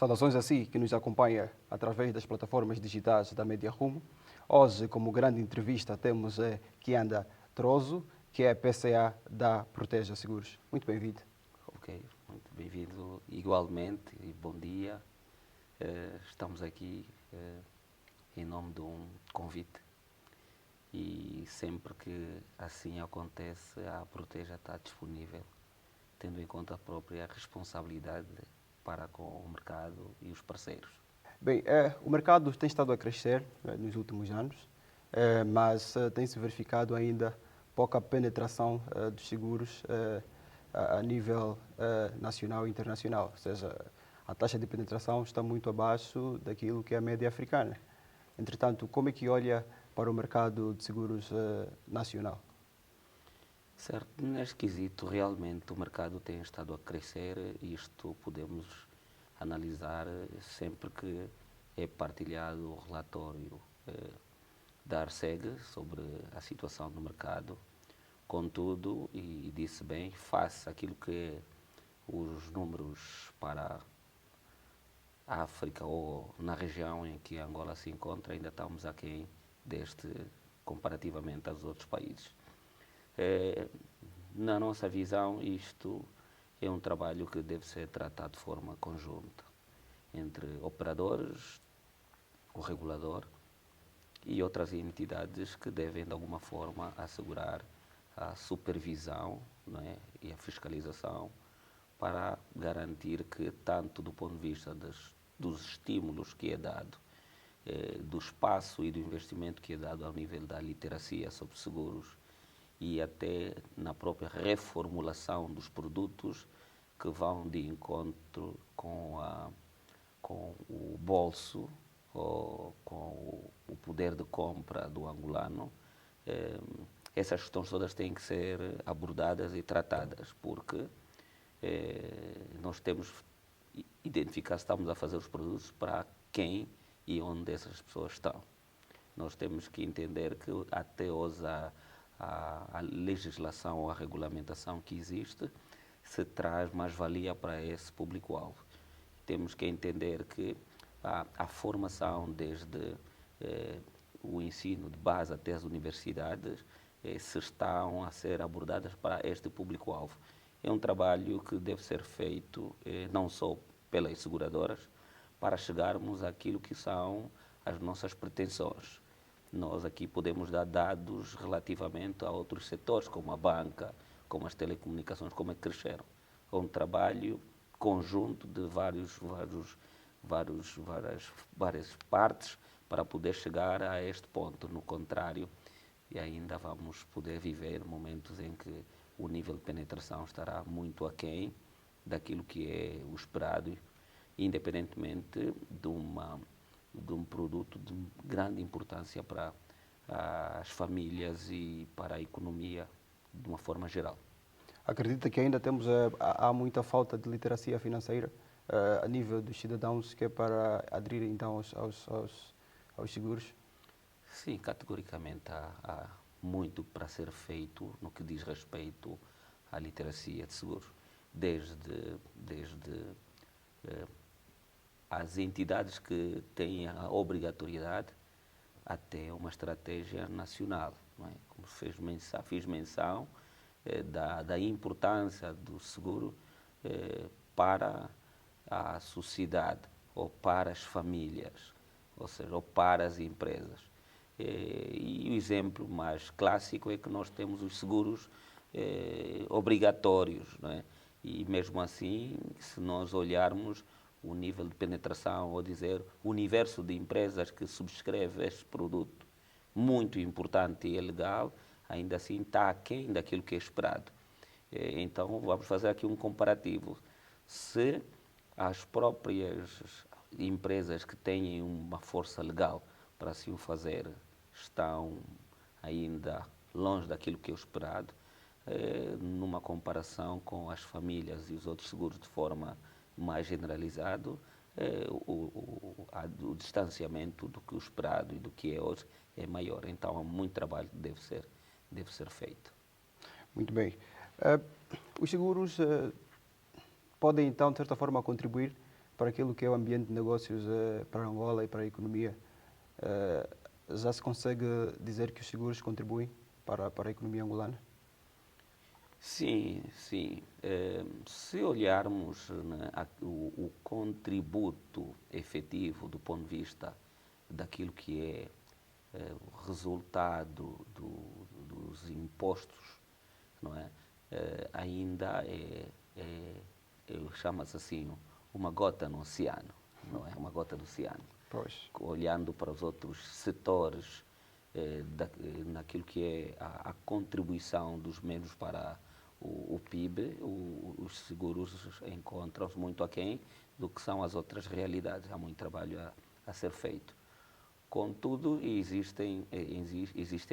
Saudações a si que nos acompanha através das plataformas digitais da Média Rumo. Hoje, como grande entrevista, temos Kianda Trozo, que é PCA da Proteja Seguros. Muito bem-vindo. Ok, muito bem-vindo igualmente e bom dia. Estamos aqui em nome de um convite e sempre que assim acontece, a Proteja está disponível, tendo em conta a própria responsabilidade para com o mercado e os parceiros. Bem, o mercado tem estado a crescer nos últimos anos, mas tem-se verificado ainda pouca penetração dos seguros a nível nacional e internacional. Ou seja, a taxa de penetração está muito abaixo daquilo que é a média africana. Entretanto, como é que olha para o mercado de seguros nacional? Certo, neste quesito, realmente o mercado tem estado a crescer e isto podemos analisar sempre que é partilhado o relatório da Arseg sobre a situação do mercado. Contudo, e disse bem, face àquilo que os números para a África ou na região em que Angola se encontra, ainda estamos aquém deste comparativamente aos outros países. Na nossa visão, isto é um trabalho que deve ser tratado de forma conjunta entre operadores, o regulador e outras entidades que devem, de alguma forma, assegurar a supervisão, não é, e a fiscalização para garantir que, tanto do ponto de vista dos estímulos que é dado, do espaço e do investimento que é dado ao nível da literacia sobre seguros e até na própria reformulação dos produtos que vão de encontro com o bolso ou com o poder de compra do angolano, essas questões todas têm que ser abordadas e tratadas, porque nós temos identificar se estamos a fazer os produtos para quem e onde essas pessoas estão. Nós temos que entender que até hoje a legislação ou a regulamentação que existe se traz mais-valia para esse público-alvo. Temos que entender que a formação desde o ensino de base até as universidades se estão a ser abordadas para este público-alvo. É um trabalho que deve ser feito não só pelas seguradoras, para chegarmos àquilo que são as nossas pretensões. Nós aqui podemos dar dados relativamente a outros setores, como a banca, como as telecomunicações, como é que cresceram. É um trabalho conjunto de várias partes para poder chegar a este ponto. No contrário, e ainda vamos poder viver momentos em que o nível de penetração estará muito aquém daquilo que é o esperado, independentemente de um produto de grande importância para as famílias e para a economia de uma forma geral. Acredita que ainda temos há muita falta de literacia financeira a nível dos cidadãos que é para aderir então aos seguros? Sim, categoricamente há muito para ser feito no que diz respeito à literacia de seguros, desde as entidades que têm a obrigatoriedade até uma estratégia nacional. Não é? Como fiz menção da importância do seguro para a sociedade ou para as famílias, ou seja, ou para as empresas. E o exemplo mais clássico é que nós temos os seguros obrigatórios, não é? E mesmo assim, se nós olharmos o nível de penetração, ou dizer, o universo de empresas que subscreve este produto, muito importante e legal, ainda assim está aquém daquilo que é esperado. Então, vamos fazer aqui um comparativo. Se as próprias empresas que têm uma força legal para assim o fazer estão ainda longe daquilo que é o esperado, numa comparação com as famílias e os outros seguros de forma mais generalizado, o distanciamento do que o esperado e do que é hoje é maior. Então há muito trabalho que deve ser feito. Muito bem. Os seguros podem então, de certa forma, contribuir para aquilo que é o ambiente de negócios para Angola e para a economia, já se consegue dizer que os seguros contribuem para a economia angolana? Sim, sim. Se olharmos, né, o contributo efetivo do ponto de vista daquilo que é o resultado dos impostos, não é? Ainda chama-se assim, uma gota no oceano, não é? Uma gota no oceano. Pois. Olhando para os outros setores, naquilo que é a contribuição dos membros para o PIB, os seguros encontram-se muito aquém do que são as outras realidades. Há muito trabalho a ser feito. Contudo, existem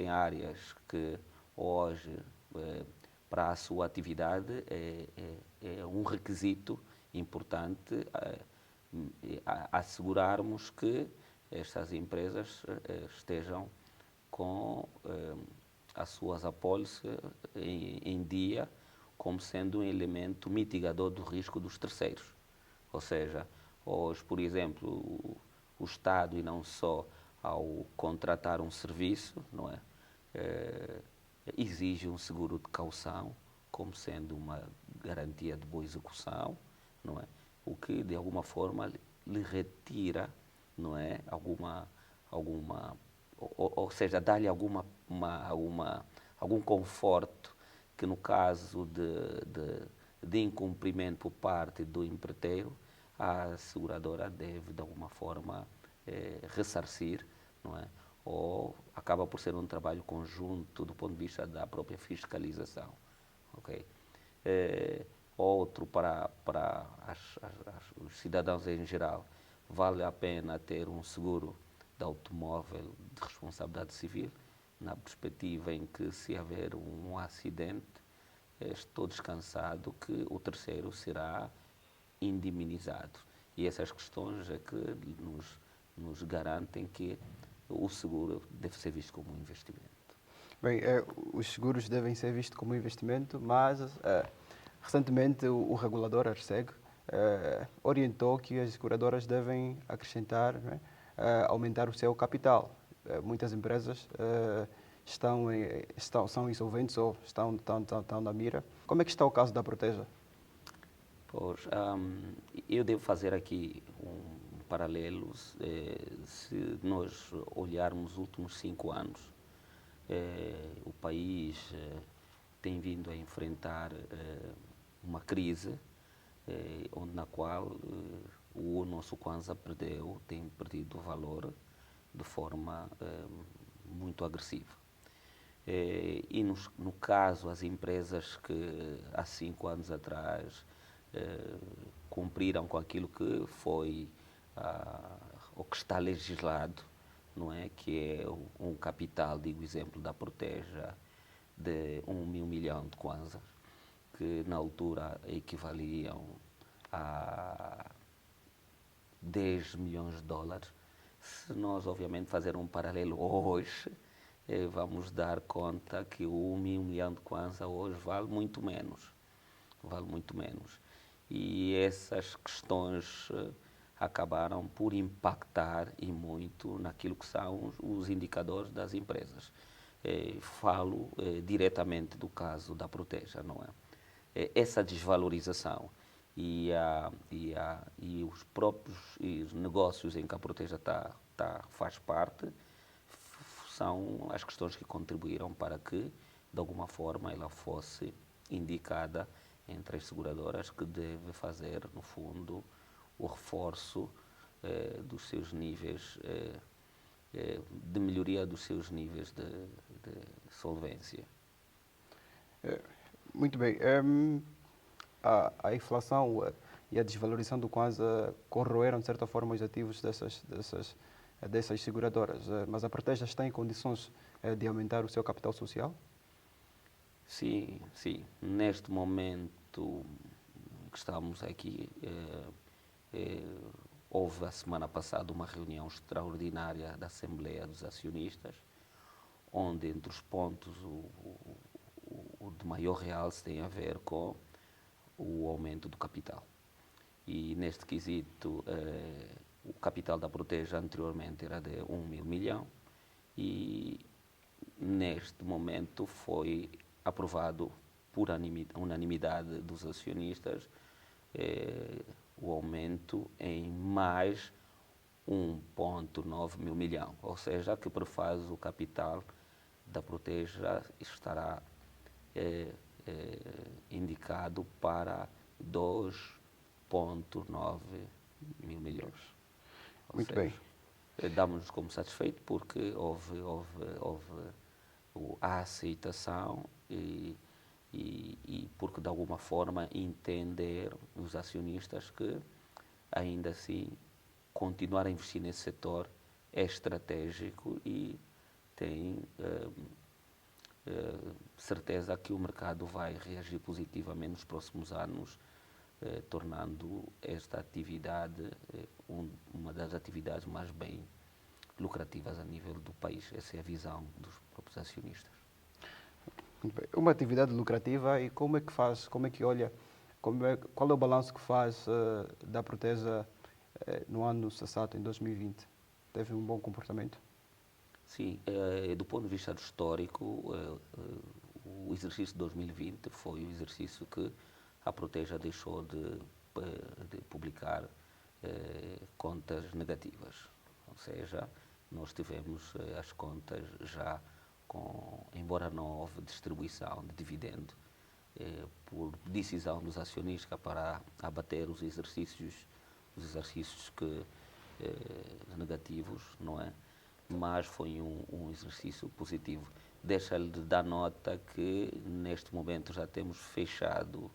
áreas que hoje, para a sua atividade, é um requisito importante assegurarmos que estas empresas estejam com as suas apólices em dia, como sendo um elemento mitigador do risco dos terceiros. Ou seja, hoje, por exemplo, o Estado, e não só ao contratar um serviço, não é? Exige um seguro de caução como sendo uma garantia de boa execução, não é? O que de alguma forma lhe retira, não é? Ou seja, dá-lhe algum conforto que no caso de incumprimento por parte do empreiteiro, a seguradora deve de alguma forma ressarcir, não é? Ou acaba por ser um trabalho conjunto do ponto de vista da própria fiscalização. Okay? Outro para os cidadãos em geral, vale a pena ter um seguro de automóvel de responsabilidade civil, na perspectiva em que, se haver um acidente, estou descansado que o terceiro será indemnizado. E essas questões é que nos garantem que o seguro deve ser visto como um investimento. Bem, os seguros devem ser vistos como investimento, mas recentemente o regulador, a RSEG, orientou que as seguradoras devem acrescentar, não é, aumentar o seu capital. Muitas empresas são insolventes ou estão na mira. Como é que está o caso da Proteja? Pois, eu devo fazer aqui um paralelo. Se nós olharmos os últimos 5 anos, o país tem vindo a enfrentar uma crise na qual o nosso Kwanza tem perdido valor de forma muito agressiva. E no caso, as empresas que há 5 anos atrás cumpriram com aquilo que foi o que está legislado, não é? Que é um capital, digo exemplo, da Proteja de 1.000 milhões de kwanzas, que na altura equivaliam a 10 milhões de dólares. Se nós, obviamente, fazer um paralelo hoje, vamos dar conta que o 1.000 milhões de kwanza hoje vale muito menos. Vale muito menos. E essas questões acabaram por impactar e muito naquilo que são os indicadores das empresas. Falo diretamente do caso da Proteja, não é? Essa desvalorização e os próprios negócios em que a Proteja faz parte são as questões que contribuíram para que, de alguma forma, ela fosse indicada entre as seguradoras que deve fazer, no fundo, o reforço dos seus níveis, de melhoria dos seus níveis de solvência. Muito bem. A inflação e a desvalorização do Kwanza corroeram, de certa forma, os ativos dessas seguradoras. Mas a Proteja está em condições de aumentar o seu capital social? Sim, sim. Neste momento que estamos aqui, houve a semana passada uma reunião extraordinária da Assembleia dos Acionistas, onde entre os pontos o de maior realce tem a ver com o aumento do capital. e neste quesito o capital da Proteja anteriormente era de 1.000 milhão e neste momento foi aprovado por unanimidade dos acionistas o aumento em mais 1,9 mil milhão, ou seja, que prefaz o capital da Proteja estará indicado para 2,9 mil milhões. Ou Muito seja, bem. damos-nos como satisfeito porque a aceitação e porque de alguma forma entender os acionistas que ainda assim continuar a investir nesse setor é estratégico e tem certeza que o mercado vai reagir positivamente nos próximos anos, tornando esta atividade uma das atividades mais bem lucrativas a nível do país. Essa é a visão dos próprios acionistas. Muito bem. Uma atividade lucrativa e como é que faz, como é que olha, qual é o balanço que faz da Protesa no ano cessato, em 2020? Teve um bom comportamento? Sim, do ponto de vista do histórico, o exercício de 2020 foi o exercício que a Proteja deixou de publicar contas negativas. Ou seja, nós tivemos as contas já embora não houve distribuição de dividendo, por decisão dos acionistas para abater os exercícios que, negativos, não é? Mas foi um exercício positivo. Deixa-lhe de dar nota que neste momento já temos fechado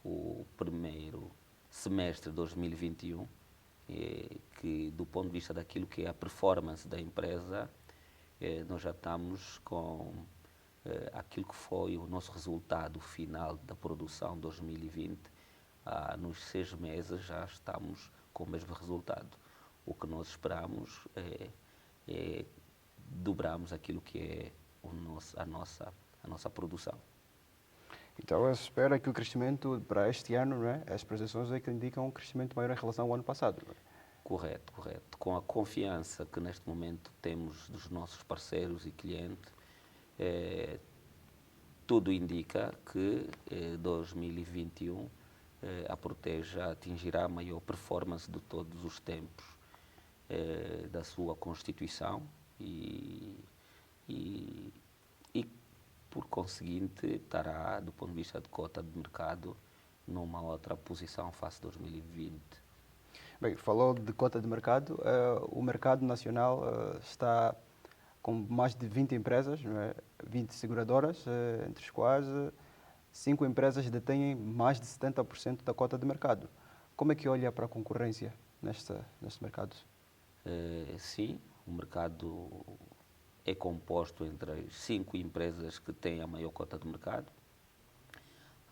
o primeiro semestre de 2021, que do ponto de vista daquilo que é a performance da empresa, nós já estamos com aquilo que foi o nosso resultado final da produção de 2020. Nos 6 meses já estamos com o mesmo resultado. O que nós esperamos é dobrarmos aquilo que é a nossa produção. Então, se espera que o crescimento para este ano, não é? As projeções é que indicam um crescimento maior em relação ao ano passado. Não é? Correto, correto. Com a confiança que neste momento temos dos nossos parceiros e clientes, tudo indica que 2021 a Proteja atingirá a maior performance de todos os tempos da sua constituição e, por conseguinte, estará, do ponto de vista de cota de mercado, numa outra posição face a 2020. Bem, falou de cota de mercado. O mercado nacional está com mais de 20 empresas, não é? 20 seguradoras, entre as quais 5 empresas detêm mais de 70% da cota de mercado. Como é que olha para a concorrência neste mercado? Sim, o mercado é composto entre as 5 empresas que têm a maior cota de mercado.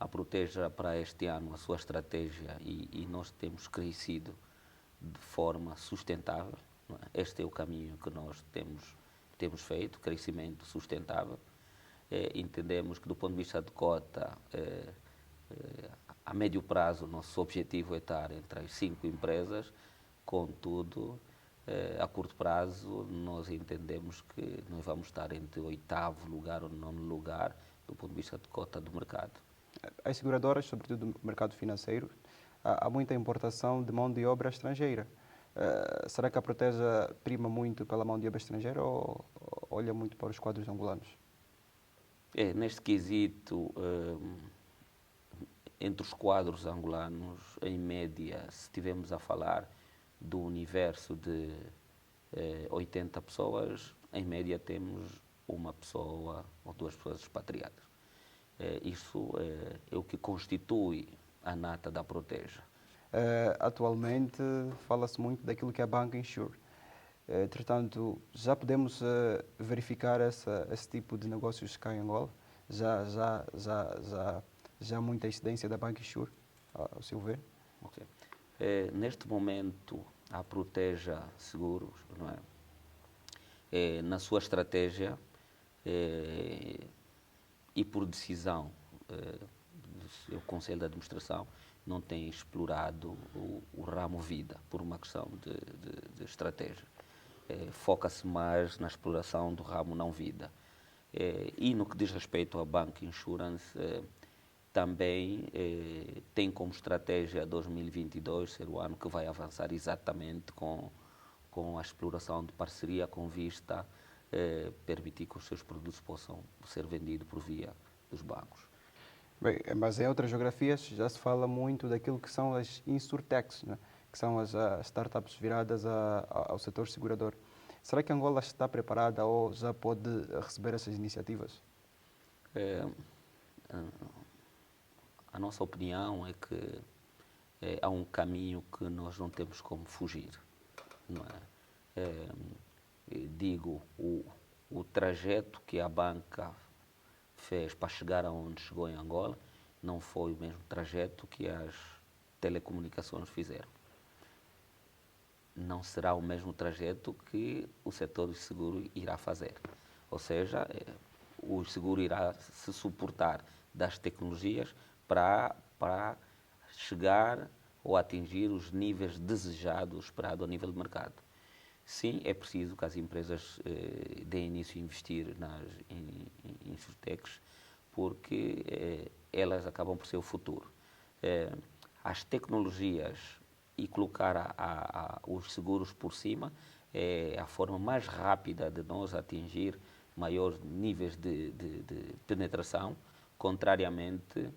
A Proteja para este ano a sua estratégia e nós temos crescido de forma sustentável. Não é? Este é o caminho que nós temos feito, crescimento sustentável. Entendemos que do ponto de vista de cota, a médio prazo, o nosso objetivo é estar entre as 5 empresas, contudo, a curto prazo, nós entendemos que nós vamos estar entre o 8º lugar ou 9º lugar do ponto de vista de cota do mercado. As seguradoras, sobretudo no mercado financeiro, há muita importação de mão de obra estrangeira. Será que a Protesa prima muito pela mão de obra estrangeira ou olha muito para os quadros angolanos? Neste quesito, entre os quadros angolanos, em média, se estivermos a falar do universo de 80 pessoas, em média temos uma pessoa ou 2 pessoas expatriadas. Isso é o que constitui a nata da Proteja. Atualmente fala-se muito daquilo que é a Banca Insure. Entretanto, já podemos verificar esse tipo de negócios cá em Angola? Já há muita incidência da Banca Insure, ao seu ver? Okay. Neste momento, a Proteja Seguros, não é? Na sua estratégia e por decisão dos o Conselho de Administração não tem explorado o ramo vida por uma questão de estratégia. Foca-se mais na exploração do ramo não vida. E no que diz respeito à Bank Insurance, também tem como estratégia 2022 ser o ano que vai avançar exatamente com a exploração de parceria com vista a permitir que os seus produtos possam ser vendidos por via dos bancos. Bem, mas em outras geografias já se fala muito daquilo que são as insurtechs, né? Que são as startups viradas ao setor segurador. Será que Angola está preparada ou já pode receber essas iniciativas? A nossa opinião é que há um caminho que nós não temos como fugir. Não é? Digo, o trajeto que a banca fez para chegar aonde chegou em Angola não foi o mesmo trajeto que as telecomunicações fizeram. Não será o mesmo trajeto que o setor de seguro irá fazer. Ou seja, o seguro irá se suportar das tecnologias para chegar ou atingir os níveis desejados esperados a nível de mercado. Sim, é preciso que as empresas deem início a investir em insurtechs, porque elas acabam por ser o futuro. As tecnologias e colocar os seguros por cima é a forma mais rápida de nós atingir maiores níveis de penetração, contrariamente,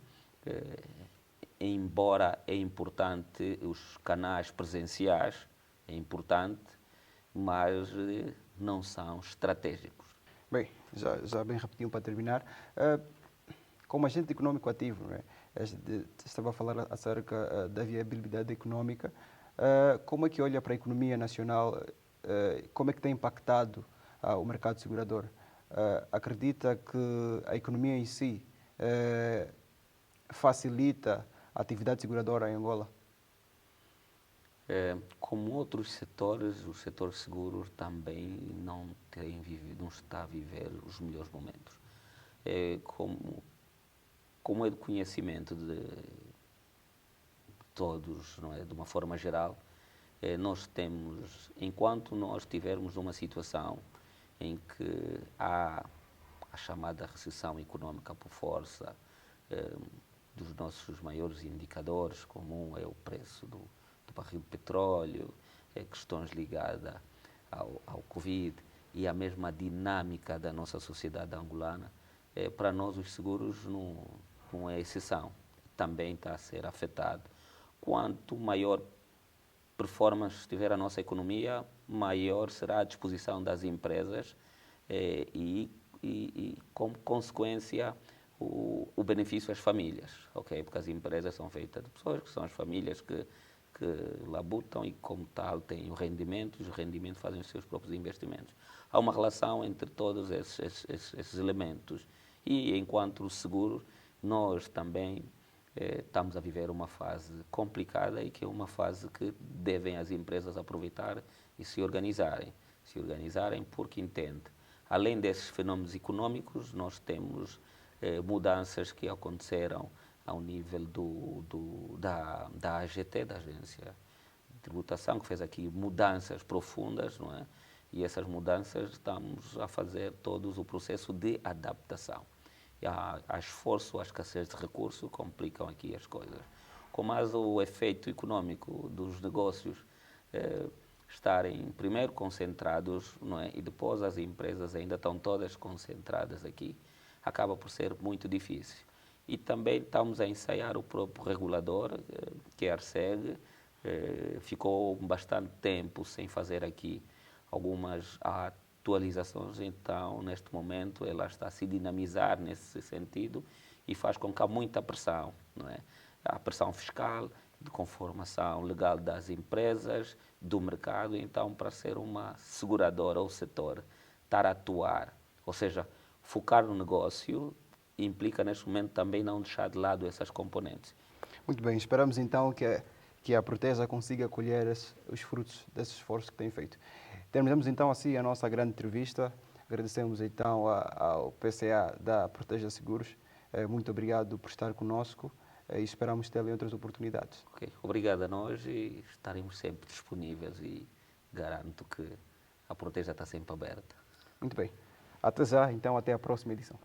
embora é importante os canais presenciais, é importante, mas não são estratégicos. Bem, já bem rapidinho para terminar. Como agente econômico ativo, não é? Estava a falar acerca da viabilidade econômica. Como é que olha para a economia nacional? Como é que tem impactado o mercado segurador? Acredita que a economia em si facilita a atividade seguradora em Angola? Como outros setores, o setor seguro também não está a viver os melhores momentos. Como é de conhecimento de todos, não é? De uma forma geral, nós temos, enquanto nós tivermos uma situação em que há a chamada recessão económica por força, dos nossos maiores indicadores, como é o preço do barril de petróleo, questões ligadas ao Covid e a mesma dinâmica da nossa sociedade angolana, para nós os seguros não é exceção, também está a ser afetado. Quanto maior performance tiver a nossa economia, maior será a disposição das empresas e como consequência, o benefício às famílias, ok? Porque as empresas são feitas de pessoas que são as famílias que labutam e, como tal, têm o rendimento, e os rendimentos fazem os seus próprios investimentos. Há uma relação entre todos esses elementos e, enquanto o seguro, nós também estamos a viver uma fase complicada e que é uma fase que devem as empresas aproveitar e se organizarem. Se organizarem porque entendem. Além desses fenómenos econômicos, nós temos mudanças que aconteceram ao nível da AGT, da Agência de Tributação, que fez aqui mudanças profundas, não é? E essas mudanças estamos a fazer todos o processo de adaptação. Há esforço, a escassez de recursos complicam aqui as coisas. Com mais o efeito econômico dos negócios estarem primeiro concentrados, não é? E depois as empresas ainda estão todas concentradas aqui, acaba por ser muito difícil. E também estamos a ensaiar o próprio regulador, que é a ARCEG, ficou bastante tempo sem fazer aqui algumas atualizações, então neste momento ela está a se dinamizar nesse sentido e faz com que há muita pressão, não é? A pressão fiscal, de conformação legal das empresas, do mercado, então para ser uma seguradora ou setor, estar a atuar, ou seja, focar no negócio implica neste momento também não deixar de lado essas componentes. Muito bem, esperamos então que a Protesa consiga colher os frutos desse esforço que tem feito. Terminamos então assim a nossa grande entrevista. Agradecemos então ao PCA da Proteja Seguros. Muito obrigado por estar conosco. e esperamos tê-lo em outras oportunidades. Ok. Obrigado a nós e estaremos sempre disponíveis e garanto que a porteira está sempre aberta. Muito bem. Até já, então, até a próxima edição.